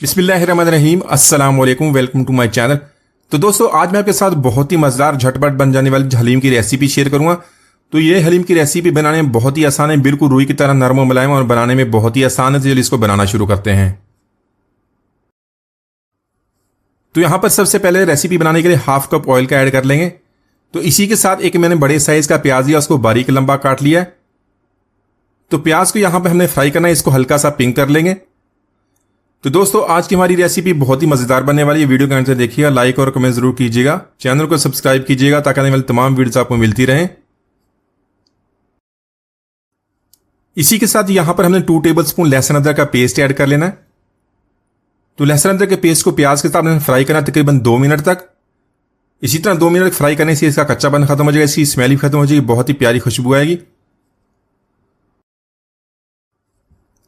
बिस्मिल्लाहिर्रहमानिर्रहीम, अस्सलाम वालेकुम, वेलकम टू माय चैनल। तो दोस्तों, आज मैं आपके साथ बहुत ही मज़ेदार झटपट बन जाने वाली हलीम की रेसिपी शेयर करूंगा। तो ये हलीम की रेसिपी बनाने में बहुत ही आसान है, बिल्कुल रुई की तरह नरम और मुलायम, और बनाने में बहुत ही आसान है। तो चलिए इसको बनाना शुरू करते हैं। तो यहाँ पर सबसे पहले रेसिपी बनाने के लिए हाफ कप ऑयल का ऐड कर लेंगे। तो इसी के साथ एक मैंने बड़े साइज का प्याज लिया, उसको बारीक लंबा काट लिया है। तो प्याज को यहाँ पर हमने फ्राई करना है, इसको हल्का सा पिंक कर लेंगे। तो दोस्तों, आज की हमारी रेसिपी बहुत ही मजेदार बनने वाली है। वीडियो के अंत तक देखिएगा, लाइक और कमेंट जरूर कीजिएगा, चैनल को सब्सक्राइब कीजिएगा ताकि आने वाली तमाम वीडियोस आपको मिलती रहें। इसी के साथ यहां पर हमने 2 टेबलस्पून लहसुन अदरक का पेस्ट ऐड कर लेना है। तो लहसुन अदरक के पेस्ट को प्याज के साथ हमने फ्राई करना तकरीबन 2 मिनट तक। इसी तरह 2 मिनट फ्राई करने से इसका कच्चापन खत्म हो जाएगा, इसकी स्मेल भी खत्म हो जाएगी, बहुत ही प्यारी खुशबू आएगी।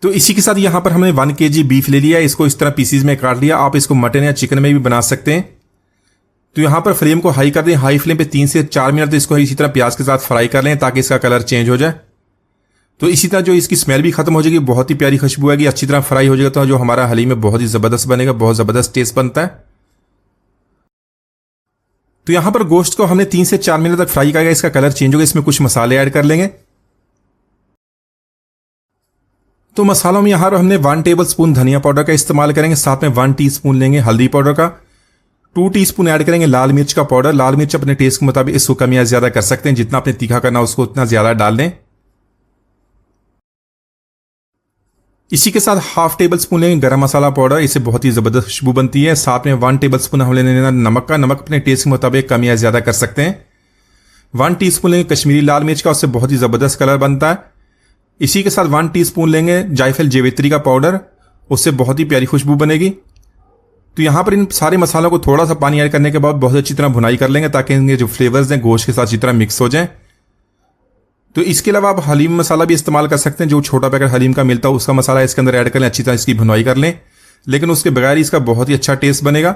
तो इसी के साथ यहां पर हमने 1 kg बीफ ले लिया है, इसको इस तरह पीसीज में काट लिया। आप इसको मटन या चिकन में भी बना सकते हैं। तो यहां पर फ्लेम को हाई कर दें, हाई फ्लेम पे 3 से 4 मिनट इसको इसी तरह प्याज के साथ फ्राई कर लें ताकि इसका कलर चेंज हो जाए। तो इसी तरह जो इसकी स्मेल भी खत्म हो जाएगी, बहुत ही प्यारी खुशबू आएगी, अच्छी तरह फ्राई हो जाएगा। तो जो हमारा हलीम है बहुत ही जबरदस्त बनेगा, बहुत जबरदस्त टेस्ट बनता है। तो यहां पर गोश्त को हमने 3 से 4 मिनट तक फ्राई करेगा, इसका कलर चेंज होगा। इसमें कुछ मसाले ऐड कर लेंगे। तो मसालों में यहां पर हमने 1 टेबलस्पून धनिया पाउडर का इस्तेमाल करेंगे, साथ में 1 टीस्पून लेंगे हल्दी पाउडर का, 2 टीस्पून ऐड करेंगे लाल मिर्च का पाउडर। लाल मिर्च अपने टेस्ट के मुताबिक इसको कम या ज्यादा कर सकते हैं, जितना आपने तीखा करना उसको उतना ज्यादा डाल दें। इसी के साथ हाफ टेबलस्पून लेंगे गरम मसाला पाउडर, इससे बहुत ही जबरदस्त खुशबू बनती है। साथ में 1 टेबलस्पून हम लेना नमक का, नमक अपने टेस्ट के मुताबिक कम या ज्यादा कर सकते हैं। 1 टीस्पून लेंगे कश्मीरी लाल मिर्च का, उससे बहुत ही जबरदस्त कलर बनता है। इसी के साथ 1 टीस्पून लेंगे जायफल जेवित्री का पाउडर, उससे बहुत ही प्यारी खुशबू बनेगी। तो यहां पर इन सारे मसालों को थोड़ा सा पानी ऐड करने के बाद बहुत अच्छी तरह भुनाई कर लेंगे ताकि इनके जो फ्लेवर्स हैं गोश्त के साथ अच्छी तरह मिक्स हो जाएं। तो इसके अलावा आप हलीम मसाला भी इस्तेमाल कर सकते हैं, जो छोटा पैकेट हलीम का मिलता है उसका मसाला इसके अंदर ऐड कर लें, अच्छी तरह इसकी भुनाई कर लें, लेकिन उसके बगैर इसका बहुत ही अच्छा टेस्ट बनेगा।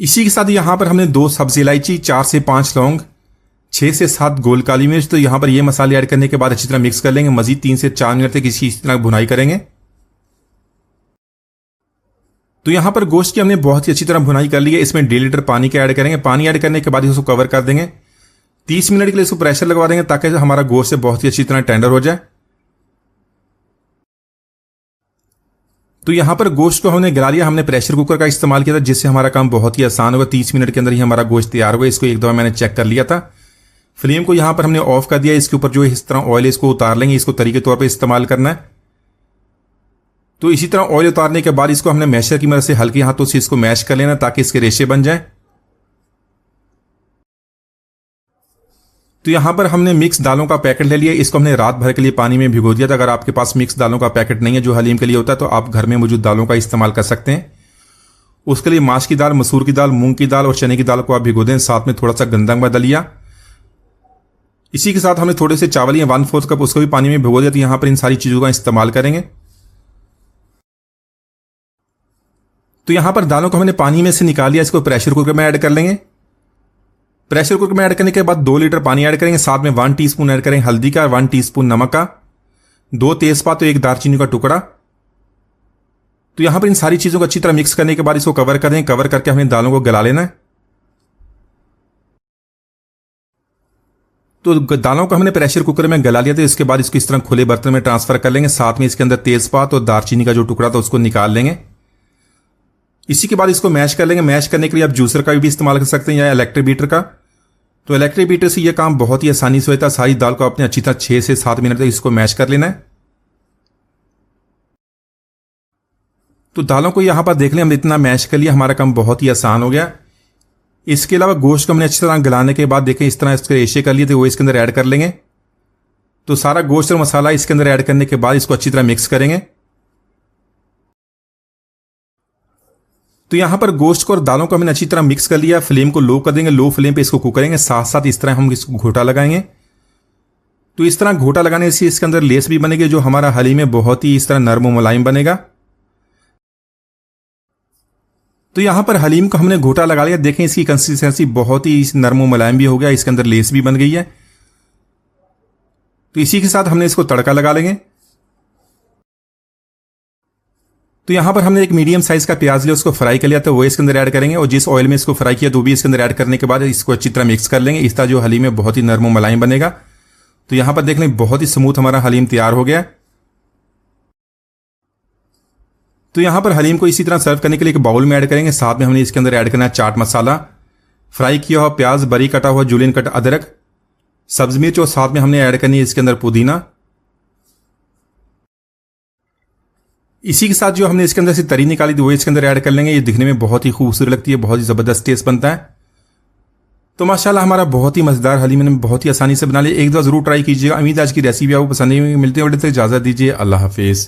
इसी के साथ यहां पर हमने 2 सब्जी इलायची, 4 से 5 लौंग, 6 से 7 गोल काली मिर्च। तो यहां पर ये मसाले ऐड करने के बाद अच्छी तरह मिक्स कर लेंगे। मजीद 3 से 4 मिनट तक इसी तरह भुनाई करेंगे। तो यहां पर गोश्त की हमने बहुत ही अच्छी तरह भुनाई कर ली है। इसमें 1.5 लीटर पानी का ऐड करेंगे। पानी ऐड करने के बाद इसको कवर कर देंगे, 30 मिनट के लिए इसको प्रेशर लगवा देंगे ताकि हमारा गोश्त से बहुत ही अच्छी तरह टेंडर हो जाए। तो यहां पर गोश्त को हमने गला लिया, हमने प्रेशर कुकर का इस्तेमाल किया था, जिससे हमारा काम बहुत ही आसान होगा। 30 मिनट के अंदर ही हमारा गोश्त तैयार होगा। इसको एक दफा मैंने चेक कर लिया था। फ्लेम को यहां पर हमने ऑफ कर दिया। इसके ऊपर जो इस तरह ऑयल है इसको उतार लेंगे, इसको तरीके तौर पे इस्तेमाल करना है। तो इसी तरह ऑयल उतारने के बाद इसको हमने मैशर की मदद से हल्के हाथों से इसको मैश कर लेना ताकि इसके रेशे बन जाएं। तो यहां पर हमने मिक्स दालों का पैकेट ले लिया, इसको हमने रात भर के लिए पानी में भिगो दिया था। अगर आपके पास मिक्स दालों का पैकेट नहीं है जो हलीम के लिए होता है, तो आप घर में मौजूद दालों का इस्तेमाल कर सकते हैं। उसके लिए माश की दाल, मसूर की दाल, मूंग की दाल और चने की दाल को आप भिगो दें, साथ में थोड़ा सा गंदम व दलिया। इसी के साथ हमने थोड़े से चावल या 1/4 कप उसको भी पानी में भिगो दिया। तो यहां पर इन सारी चीजों का इस्तेमाल करेंगे। तो यहां पर दालों को हमने पानी में से निकाल लिया, इसको प्रेशर कुकर में ऐड कर लेंगे। प्रेशर कुकर में ऐड करने के बाद 2 लीटर पानी ऐड करेंगे, साथ में 1 टीस्पून ऐड करेंगे हल्दी का, 1 टीस्पून नमक का, 2 तेजपात, 1 दालचीनी का टुकड़ा। तो यहां पर इन सारी चीजों को अच्छी तरह मिक्स करने के बाद इसको कवर कर दें। कवर करके हमें दालों को गला लेना है। तो दालों को हमने प्रेशर कुकर में गला लिया था। इसके बाद इसको इस तरह खुले बर्तन में ट्रांसफर कर लेंगे। साथ में इसके अंदर तेजपात और दालचीनी का जो टुकड़ा था उसको निकाल लेंगे। इसी के बाद इसको मैश कर लेंगे। मैश करने के लिए आप जूसर का भी इस्तेमाल कर सकते हैं या इलेक्ट्रिक बीटर का। तो इलेक्ट्रिक बीटर से यह काम बहुत ही आसानी से होता है। सारी दाल को अपने अच्छी तरह 6 से 7 मिनट तक इसको मैश कर लेना है। तो दालों को यहां पर देख लें, हम इतना मैश कर लिया, हमारा काम बहुत ही आसान हो गया। इसके अलावा गोश्त को हमने अच्छी तरह गलाने के बाद देखें इस तरह इसके रेशे कर लिए थे, वो इसके अंदर ऐड कर लेंगे। तो सारा गोश्त और मसाला इसके अंदर ऐड करने के बाद इसको अच्छी तरह मिक्स करेंगे। तो यहां पर गोश्त को और दालों को हमने अच्छी तरह मिक्स कर लिया। फ्लेम को लो कर देंगे, लो फ्लेम पे इसको कुक करेंगे। साथ साथ इस तरह हम इसको घोटा लगाएंगे। तो इस तरह घोटा लगाने से इसके अंदर लेस भी बनेगी, जो हमारा हलीम में बहुत ही इस तरह नरम और मुलायम बनेगा। तो यहां पर हलीम को हमने घोटा लगा लिया। देखें इसकी कंसिस्टेंसी बहुत ही नरम और मुलायम भी हो गया, इसके अंदर लेस भी बन गई है। तो इसी के साथ हमने इसको तड़का लगा लेंगे। तो यहाँ पर हमने एक मीडियम साइज का प्याज लिया, उसको फ्राई कर लिया, तो वो इसके अंदर ऐड करेंगे और जिस ऑयल में इसको फ्राई किया तो भी इसके अंदर ऐड करने के बाद इसको अच्छी तरह मिक्स कर लेंगे। इस तरह जो हलीम है बहुत ही नरम मुलायम बनेगा। तो यहाँ पर देख लें बहुत ही स्मूथ हमारा हलीम तैयार हो गया। तो यहाँ पर हलीम को इसी तरह सर्व करने के लिए एक बाउल में ऐड करेंगे। साथ में हमने इसके अंदर ऐड करना है चाट मसाला, फ्राई किया हुआ प्याज, बारीक कटा हुआ जूलियन कट अदरक, सब्ज मिर्च और साथ में हमने ऐड करनी है इसके अंदर पुदीना। इसी के साथ जो हमने इसके अंदर से तरी निकाली थी वो इसके अंदर ऐड कर लेंगे। ये दिखने में बहुत ही खूबसूरत लगती है, बहुत ही ज़बरदस्त टेस्ट बनता है। तो माशाल्लाह हमारा बहुत ही मज़ेदार हलीम मैंने बहुत ही आसानी से बना लिया। एक दफ़ा ज़रूर ट्राई कीजिएगा। उम्मीद आज की रेसिपी आपको पसंद आई। मिलते हैं, इजाज़त दीजिए, अल्लाह हाफिज़।